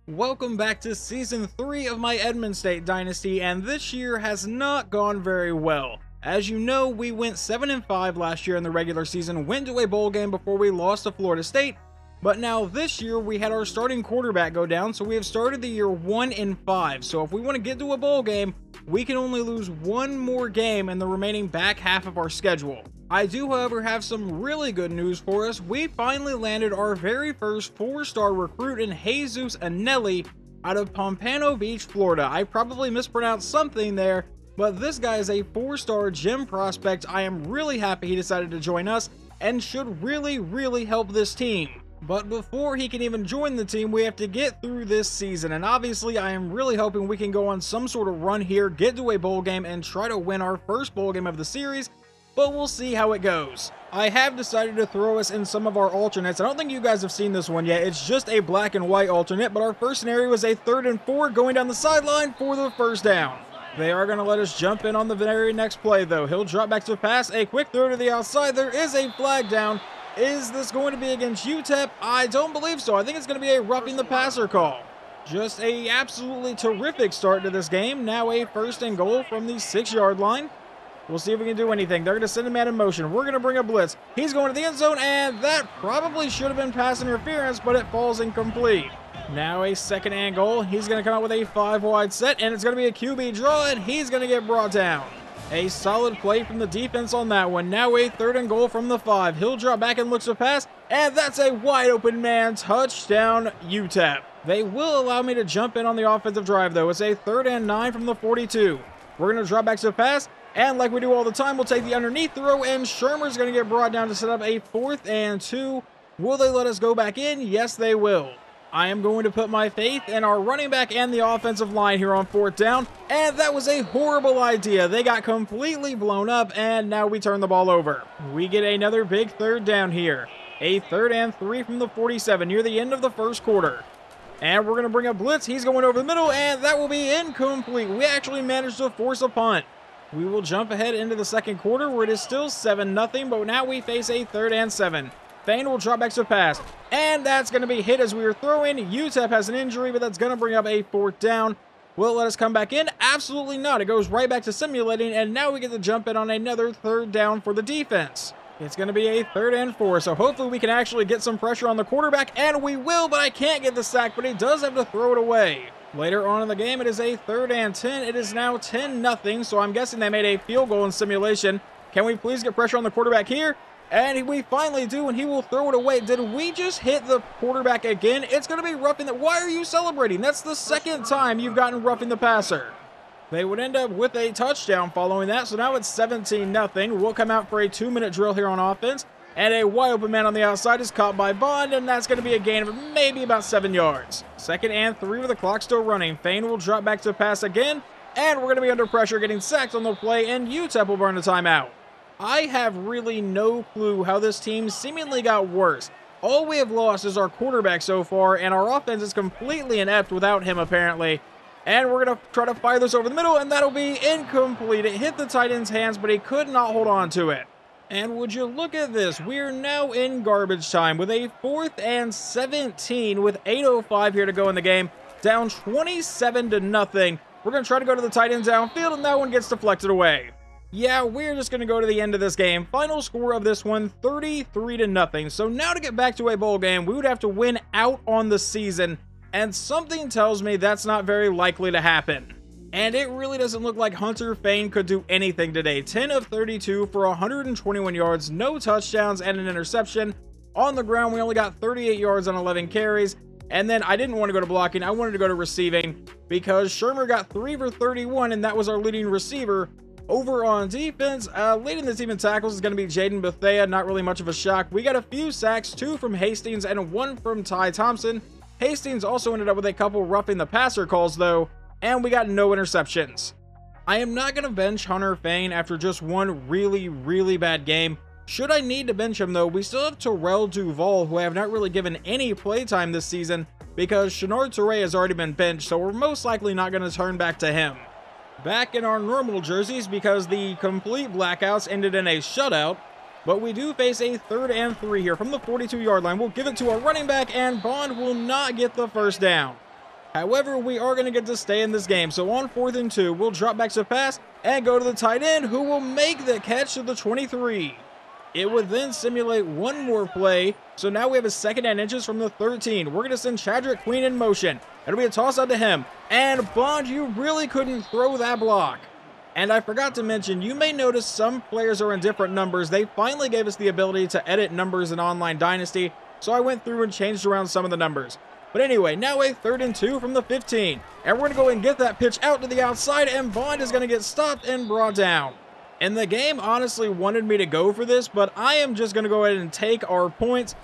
Welcome back to Season 3 of my Edmond State Dynasty, and this year has not gone very well. As you know, we went 7-5 last year in the regular season, went to a bowl game before we lost to Florida State, but now this year we had our starting quarterback go down, so we have started the year 1-5. So if we want to get to a bowl game, we can only lose one more game in the remaining back half of our schedule. I do, however, have some really good news for us. We finally landed our very first 4-star recruit in Jesus Anelli out of Pompano Beach, Florida. I probably mispronounced something there, but this guy is a 4-star gem prospect. I am really happy he decided to join us and should really help this team. But before he can even join the team, we have to get through this season, and obviously I am really hoping we can go on some sort of run here, get to a bowl game, and try to win our first bowl game of the series, but we'll see how it goes. I have decided to throw us in some of our alternates. I don't think you guys have seen this one yet. It's just a black and white alternate, but our first scenario is a 3rd and 4 going down the sideline for the first down. They are going to let us jump in on the very next play, though. He'll drop back to pass, a quick throw to the outside. There is a flag down. Is this going to be against UTEP? I don't believe so. I think it's going to be a roughing the passer call. Just a absolutely terrific start to this game. Now a 1st and goal from the 6-yard line. We'll see if we can do anything. They're going to send a man in motion. We're going to bring a blitz. He's going to the end zone, and that probably should have been pass interference, but it falls incomplete. Now a 2nd and goal. He's going to come out with a 5-wide set, and it's going to be a QB draw, and he's going to get brought down. A solid play from the defense on that one. Now a 3rd and goal from the 5. He'll drop back and looks to pass, and that's a wide open man. Touchdown, UTEP. They will allow me to jump in on the offensive drive, though. It's a 3rd and 9 from the 42. We're going to drop back to pass, and like we do all the time, we'll take the underneath throw, and Shermer's going to get brought down to set up a 4th and 2. Will they let us go back in? Yes, they will. I am going to put my faith in our running back and the offensive line here on 4th down, and that was a horrible idea. They got completely blown up, and now we turn the ball over. We get another big 3rd down here. A 3rd and 3 from the 47 near the end of the first quarter. And we're going to bring a blitz. He's going over the middle, and that will be incomplete. We actually managed to force a punt. We will jump ahead into the second quarter where it is still 7-0, but now we face a 3rd and 7. Thane will drop back to pass, and that's going to be hit as we were throwing. UTEP has an injury, but that's going to bring up a 4th down. Will it let us come back in? Absolutely not. It goes right back to simulating, and now we get to jump in on another 3rd down for the defense. It's going to be a 3rd and 4, so hopefully we can actually get some pressure on the quarterback, and we will, but I can't get the sack, but he does have to throw it away. Later on in the game, it is a 3rd and 10. It is now 10-0, so I'm guessing they made a field goal in simulation. Can we please get pressure on the quarterback here? And we finally do, and he will throw it away. Did we just hit the quarterback again? It's going to be roughing the... Why are you celebrating? That's the 2nd time you've gotten roughing the passer. They would end up with a touchdown following that, so now it's 17-0. We'll come out for a 2-minute drill here on offense. And a wide open man on the outside is caught by Bond, and that's going to be a gain of maybe about 7 yards. 2nd and 3 with the clock still running. Thane will drop back to pass again, and we're going to be under pressure getting sacked on the play, and UTEP will burn a timeout. I have really no clue how this team seemingly got worse. All we have lost is our quarterback so far, and our offense is completely inept without him apparently. And we're going to try to fire this over the middle, and that'll be incomplete. It hit the tight end's hands, but he could not hold on to it. And would you look at this, we're now in garbage time with a 4th and 17 with 8:05 here to go in the game, down 27-0. We're going to try to go to the tight end downfield, and that one gets deflected away. Yeah, we're just going to go to the end of this game. Final score of this one, 33-0. So now to get back to a bowl game, we would have to win out on the season, and something tells me that's not very likely to happen. And it really doesn't look like Hunter Fane could do anything today. 10 of 32 for 121 yards, no touchdowns, and an interception. On the ground, we only got 38 yards on 11 carries. And then I didn't want to go to blocking. I wanted to go to receiving because Shermer got 3 for 31, and that was our leading receiver. Over on defense, leading the team in tackles is going to be Jaden Bethea. Not really much of a shock. We got a few sacks, 2 from Hastings and 1 from Ty Thompson. Hastings also ended up with a couple roughing the passer calls, though. And we got no interceptions. I am not going to bench Hunter Fane after just one really bad game. Should I need to bench him though, we still have Terrell Duval, who I have not really given any playtime this season because Shenard Toure has already been benched, so we're most likely not going to turn back to him. Back in our normal jerseys because the complete blackouts ended in a shutout, but we do face a 3rd and 3 here from the 42-yard line. We'll give it to our running back, and Bond will not get the first down. However, we are going to get to stay in this game. So on 4th and 2, we'll drop back to pass and go to the tight end, who will make the catch to the 23. It would then simulate one more play. So now we have a 2nd and inches from the 13. We're going to send Chadrick Queen in motion. It'll be a toss out to him. And Bond, you really couldn't throw that block. And I forgot to mention, you may notice some players are in different numbers. They finally gave us the ability to edit numbers in Online Dynasty, so I went through and changed around some of the numbers. But anyway, now a 3rd and 2 from the 15. And we're going to go and get that pitch out to the outside, and Bond is going to get stopped and brought down. And the game honestly wanted me to go for this, but I am just going to go ahead and take our points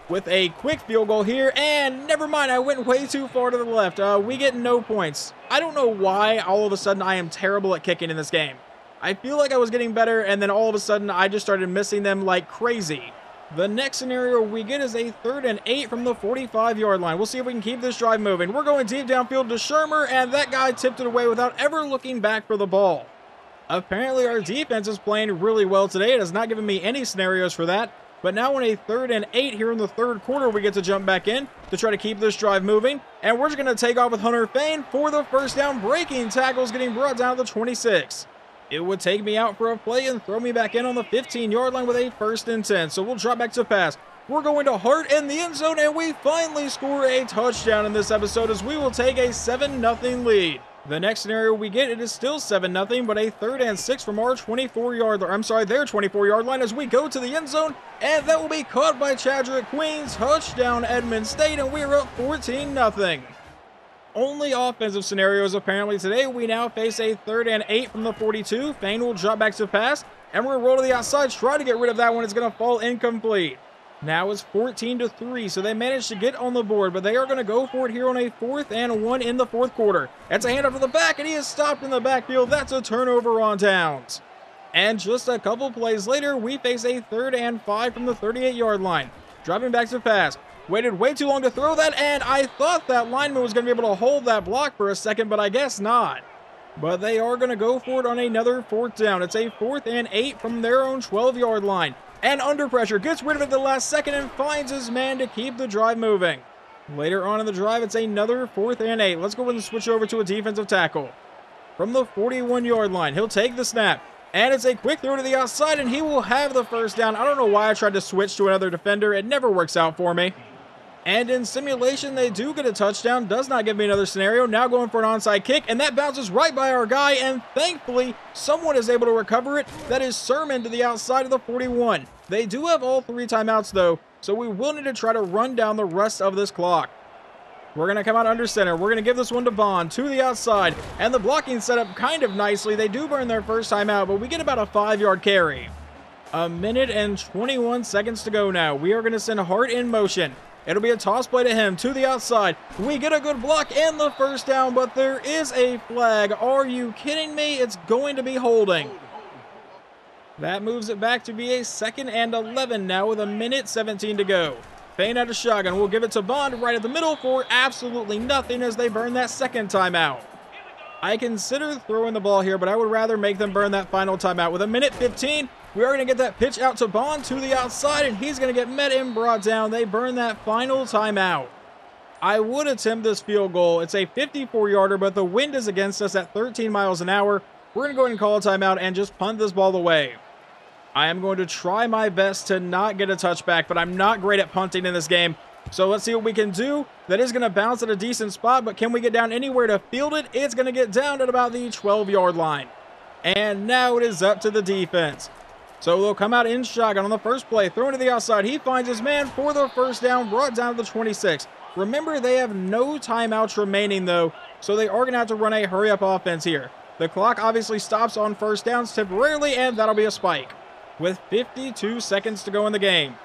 with a quick field goal here, and never mind, I went way too far to the left. We get no points. I don't know why all of a sudden I am terrible at kicking in this game. I feel like I was getting better, and then all of a sudden I just started missing them like crazy. The next scenario we get is a 3rd and 8 from the 45-yard line. We'll see if we can keep this drive moving. We're going deep downfield to Shermer, and that guy tipped it away without ever looking back for the ball. Apparently our defense is playing really well today. It has not given me any scenarios for that. But now on a 3rd and 8 here in the 3rd quarter, we get to jump back in to try to keep this drive moving. And we're just going to take off with Hunter Fain for the first down. Breaking tackles getting brought down to the 26. It would take me out for a play and throw me back in on the 15-yard line with a 1st and 10. So we'll drop back to pass. We're going to Hart in the end zone, and we finally score a touchdown in this episode as we will take a 7-0 lead. The next scenario we get, it is still 7-0, but a 3rd and 6 from our 24-yard line. I'm sorry, their 24-yard line as we go to the end zone, and that will be caught by Chadrick Queen. Touchdown Edmond State, and we are up 14-0. Only offensive scenarios apparently today. We now face a 3rd and 8 from the 42. Fain will drop back to pass, and we're going to roll to the outside, try to get rid of that one. It's going to fall incomplete. Now it's 14-3, so they managed to get on the board, but they are going to go for it here on a 4th and 1 in the 4th quarter. That's a handoff to the back, and he is stopped in the backfield. That's a turnover on downs. And just a couple plays later, we face a 3rd and 5 from the 38-yard line. Dropping back to pass. Waited way too long to throw that, and I thought that lineman was going to be able to hold that block for a second, but I guess not. But they are going to go for it on another 4th down. It's a 4th and 8 from their own 12-yard line. And under pressure, gets rid of it at the last second and finds his man to keep the drive moving. Later on in the drive, it's another 4th and 8. Let's go ahead and switch over to a defensive tackle. From the 41-yard line, he'll take the snap. And it's a quick throw to the outside, and he will have the 1st down. I don't know why I tried to switch to another defender. It never works out for me. And in simulation, they do get a touchdown. Does not give me another scenario. Now going for an onside kick, and that bounces right by our guy, and thankfully, someone is able to recover it. That is Sermon to the outside of the 41. They do have all 3 timeouts, though, so we will need to try to run down the rest of this clock. We're going to come out under center. We're going to give this one to Bond to the outside, and the blocking set up kind of nicely. They do burn their first timeout, but we get about a 5-yard carry. 1 minute and 21 seconds to go now. We are going to send Hart in motion. It'll be a toss play to him, to the outside. We get a good block and the 1st down, but there is a flag. Are you kidding me? It's going to be holding. That moves it back to be a 2nd and 11 now with 1 minute 17 to go. Fain out of shotgun. We'll give it to Bond right at the middle for absolutely nothing as they burn that 2nd timeout. I consider throwing the ball here, but I would rather make them burn that final timeout. With 1 minute 15, we are going to get that pitch out to Bond to the outside, and he's going to get met and brought down. They burn that final timeout. I would attempt this field goal. It's a 54-yarder, but the wind is against us at 13 miles an hour. We're going to go ahead and call a timeout and just punt this ball away. I am going to try my best to not get a touchback, but I'm not great at punting in this game. So let's see what we can do. That is going to bounce at a decent spot, but can we get down anywhere to field it? It's going to get down at about the 12-yard line. And now it is up to the defense. So they'll come out in shotgun on the first play, thrown to the outside. He finds his man for the 1st down, brought down to the 26. Remember, they have no timeouts remaining, though, so they are going to have to run a hurry-up offense here. The clock obviously stops on 1st downs temporarily, and that'll be a spike. With 52 seconds to go in the game.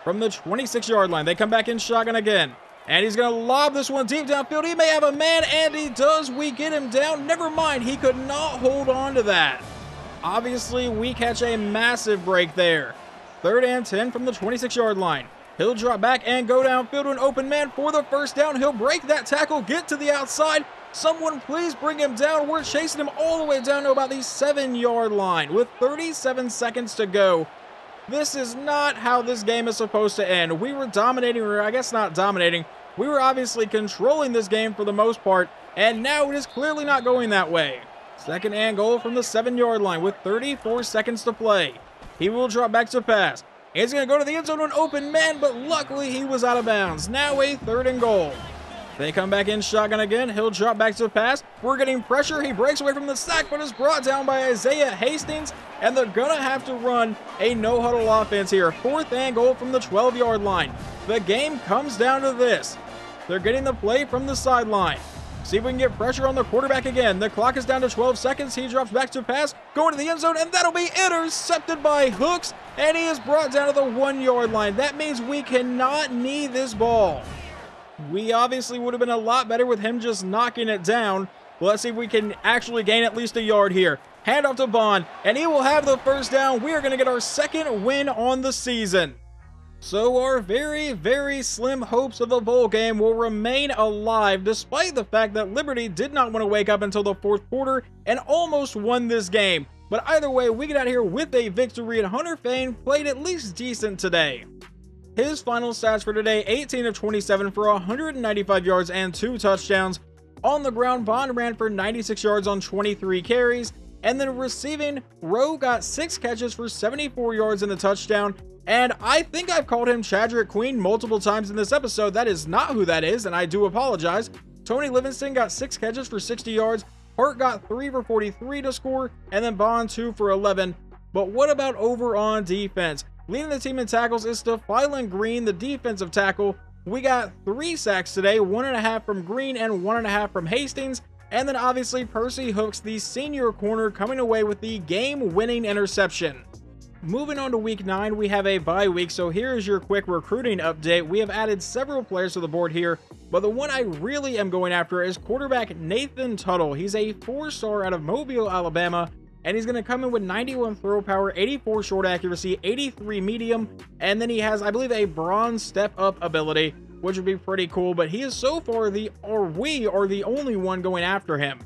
From the 26-yard line, they come back in shotgun again. And he's going to lob this one deep downfield. He may have a man, and he does. We get him down. Never mind, he could not hold on to that. Obviously, we catch a massive break there. 3rd and 10 from the 26-yard line. He'll drop back and go downfield to an open man for the 1st down. He'll break that tackle, get to the outside. Someone please bring him down. We're chasing him all the way down to about the 7-yard line with 37 seconds to go. This is not how this game is supposed to end. We were dominating, or I guess not dominating. We were obviously controlling this game for the most part, and now it is clearly not going that way. Second and goal from the 7-yard line with 34 seconds to play. He will drop back to pass. He's going to go to the end zone to an open man, but luckily he was out of bounds. Now a 3rd and goal. They come back in shotgun again. He'll drop back to pass. We're getting pressure. He breaks away from the sack, but is brought down by Isaiah Hastings, and they're going to have to run a no-huddle offense here. 4th and goal from the 12-yard line. The game comes down to this. They're getting the play from the sideline. See if we can get pressure on the quarterback again. The clock is down to 12 seconds. He drops back to pass, going to the end zone, and that'll be intercepted by Hooks, and he is brought down to the 1-yard line. That means we cannot knee this ball. We obviously would have been a lot better with him just knocking it down. Let's see if we can actually gain at least a yard here. Hand off to Bond, and he will have the first down. We are going to get our 2nd win on the season. So our very, very slim hopes of a bowl game will remain alive, despite the fact that Liberty did not want to wake up until the 4th quarter and almost won this game. But either way, we get out here with a victory, and Hunter Fane played at least decent today. His final stats for today, 18 of 27 for 195 yards and 2 touchdowns. On the ground, Bond ran for 96 yards on 23 carries. And then receiving, Rowe got 6 catches for 74 yards and a touchdown. And I think I've called him Chadrick Queen multiple times in this episode. That is not who that is, and I do apologize. Tony Livingston got 6 catches for 60 yards. Hart got 3 for 43 to score, and then Bond 2 for 11. But what about over on defense? Leading the team in tackles is Stephylon Green, the defensive tackle. We got 3 sacks today, 1.5 from Green and 1.5 from Hastings. And then obviously Percy Hooks, the senior corner, coming away with the game-winning interception. Moving on to week 9, we have a bye week, so here is your quick recruiting update. We have added several players to the board here, but the one I really am going after is quarterback Nathan Tuttle. He's a 4-star out of Mobile, Alabama. And he's going to come in with 91 throw power, 84 short accuracy, 83 medium, and then he has, I believe, a bronze step-up ability, which would be pretty cool, but he is so far we are the only one going after him.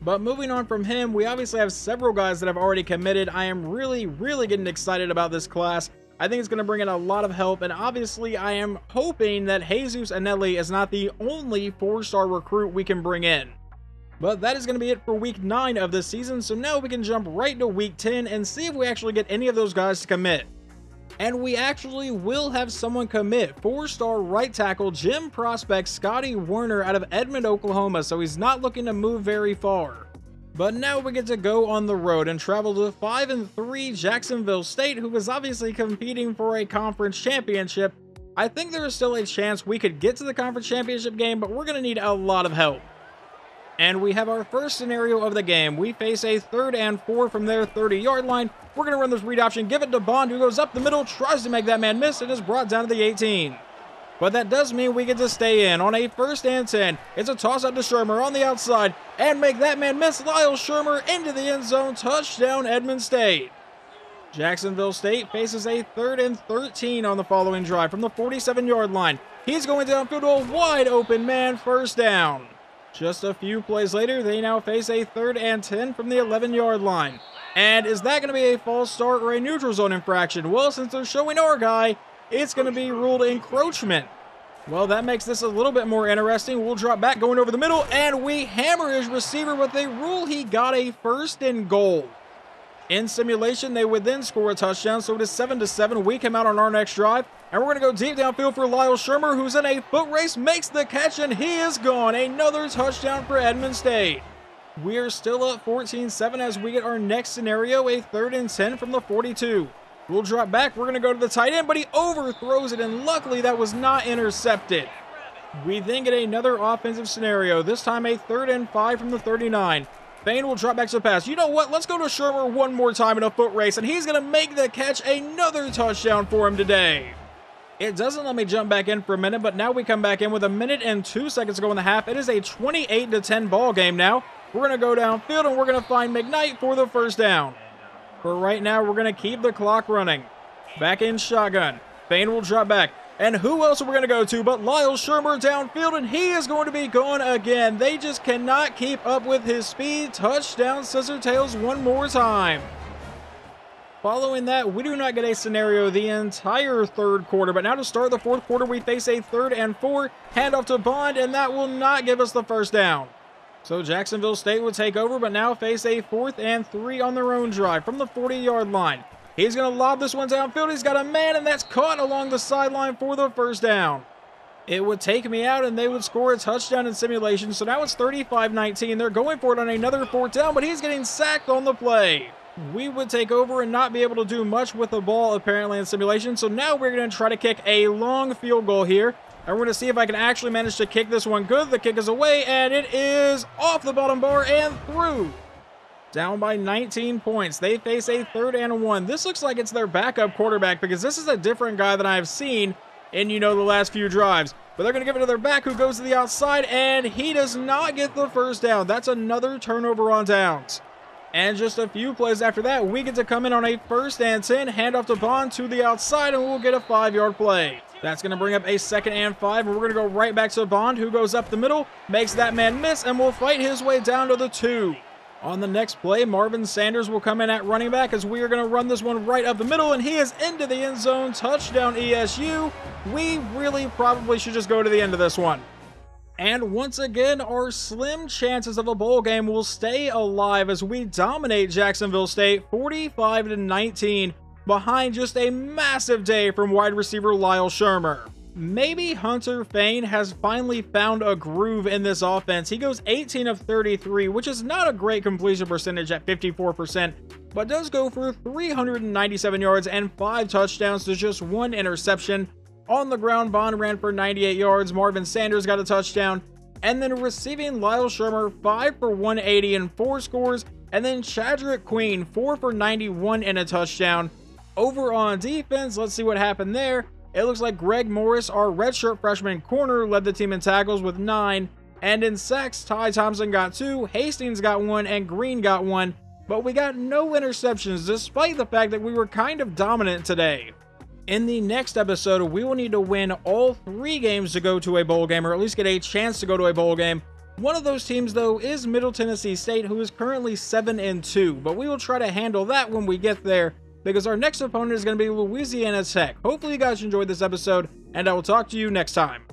But moving on from him, we obviously have several guys that have already committed. I am really getting excited about this class. I think it's going to bring in a lot of help, and obviously I am hoping that Jesus Anelli is not the only 4-star recruit we can bring in. But that is going to be it for week 9 of this season, so now we can jump right to week 10 and see if we actually get any of those guys to commit. And we actually will have someone commit. 4-star right tackle Jim prospect Scotty Werner out of Edmond, Oklahoma, so he's not looking to move very far. But now we get to go on the road and travel to 5-3 Jacksonville State, who is obviously competing for a conference championship. I think there is still a chance we could get to the conference championship game, but we're going to need a lot of help. And we have our first scenario of the game. We face a 3rd and 4 from their 30-yard line. We're going to run this read option, give it to Bond, who goes up the middle, tries to make that man miss, and is brought down to the 18. But that does mean we get to stay in on a 1st and 10. It's a toss out to Shermer on the outside, and make that man miss. Lyle Shermer into the end zone. Touchdown, Edmond State. Jacksonville State faces a 3rd and 13 on the following drive from the 47-yard line. He's going downfield to a wide open man, 1st down. Just a few plays later, they now face a 3rd and 10 from the 11-yard line. And is that going to be a false start or a neutral zone infraction? Well, since they're showing our guy, it's going to be ruled encroachment. Well, that makes this a little bit more interesting. We'll drop back going over the middle, and we hammer his receiver, but they rule he got a 1st and goal. In simulation, they would then score a touchdown, so it is 7-7. We come out on our next drive, and we're going to go deep downfield for Lyle Shermer, who's in a foot race, makes the catch, and he is gone. Another touchdown for Edmond State. We are still up 14-7 as we get our next scenario, a 3rd and 10 from the 42. We'll drop back. We're going to go to the tight end, but he overthrows it, and luckily that was not intercepted. We then get another offensive scenario, this time a 3rd and 5 from the 39. Fane will drop back to the pass. You know what? Let's go to Shermer one more time in a foot race, and he's going to make the catch. Another touchdown for him today. It doesn't let me jump back in for a minute, but now we come back in with 1 minute and 2 seconds to go in the half. It is a 28-10 ball game now. We're going to go downfield, and we're going to find McKnight for the 1st down. For right now, we're going to keep the clock running. Back in shotgun. Fane will drop back. And who else are we going to go to but Lyle Shermer downfield, and he is going to be gone again. They just cannot keep up with his speed. Touchdown, Scissor-Tails one more time. Following that, we do not get a scenario the entire third quarter, but now to start the fourth quarter, we face a 3rd and 4, handoff to Bond, and that will not give us the first down. So Jacksonville State would take over, but now face a 4th and 3 on their own drive from the 40-yard line. He's going to lob this one downfield. He's got a man, and that's caught along the sideline for the first down. It would take me out, and they would score a touchdown in simulation. So now it's 35-19. They're going for it on another 4th down, but he's getting sacked on the play. We would take over and not be able to do much with the ball, apparently, in simulation. So now we're going to try to kick a long field goal here. And we're going to see if I can actually manage to kick this one good. The kick is away, and it is off the bottom bar and through. Down by 19 points. They face a 3rd and 1. This looks like it's their backup quarterback because this is a different guy than I've seen in, the last few drives. But they're going to give it to their back who goes to the outside, and he does not get the first down. That's another turnover on downs. And just a few plays after that, we get to come in on a 1st and 10, handoff to Bond to the outside, and we'll get a 5-yard play. That's going to bring up a 2nd and 5, and we're going to go right back to Bond, who goes up the middle, makes that man miss, and will fight his way down to the 2. On the next play, Marvin Sanders will come in at running back as we are going to run this one right up the middle, and he is into the end zone. Touchdown ESU. We really probably should just go to the end of this one. And once again, our slim chances of a bowl game will stay alive as we dominate Jacksonville State 45-19 behind just a massive day from wide receiver Lyle Shermer. Maybe Hunter Fain has finally found a groove in this offense. He goes 18 of 33, which is not a great completion percentage at 54%, but does go for 397 yards and 5 touchdowns to just 1 interception. On the ground, Bond ran for 98 yards. Marvin Sanders got a touchdown. And then receiving, Lyle Shermer 5 for 180 and 4 scores. And then Chadrick Queen 4 for 91 and a touchdown. Over on defense, let's see what happened there. It looks like Greg Morris, our redshirt freshman corner, led the team in tackles with 9. And in sacks, Ty Thompson got 2, Hastings got 1, and Green got 1. But we got no interceptions, despite the fact that we were kind of dominant today. In the next episode, we will need to win all 3 games to go to a bowl game, or at least get a chance to go to a bowl game. One of those teams, though, is Middle Tennessee State, who is currently 7-2. But we will try to handle that when we get there, because our next opponent is going to be Louisiana Tech. Hopefully you guys enjoyed this episode, and I will talk to you next time.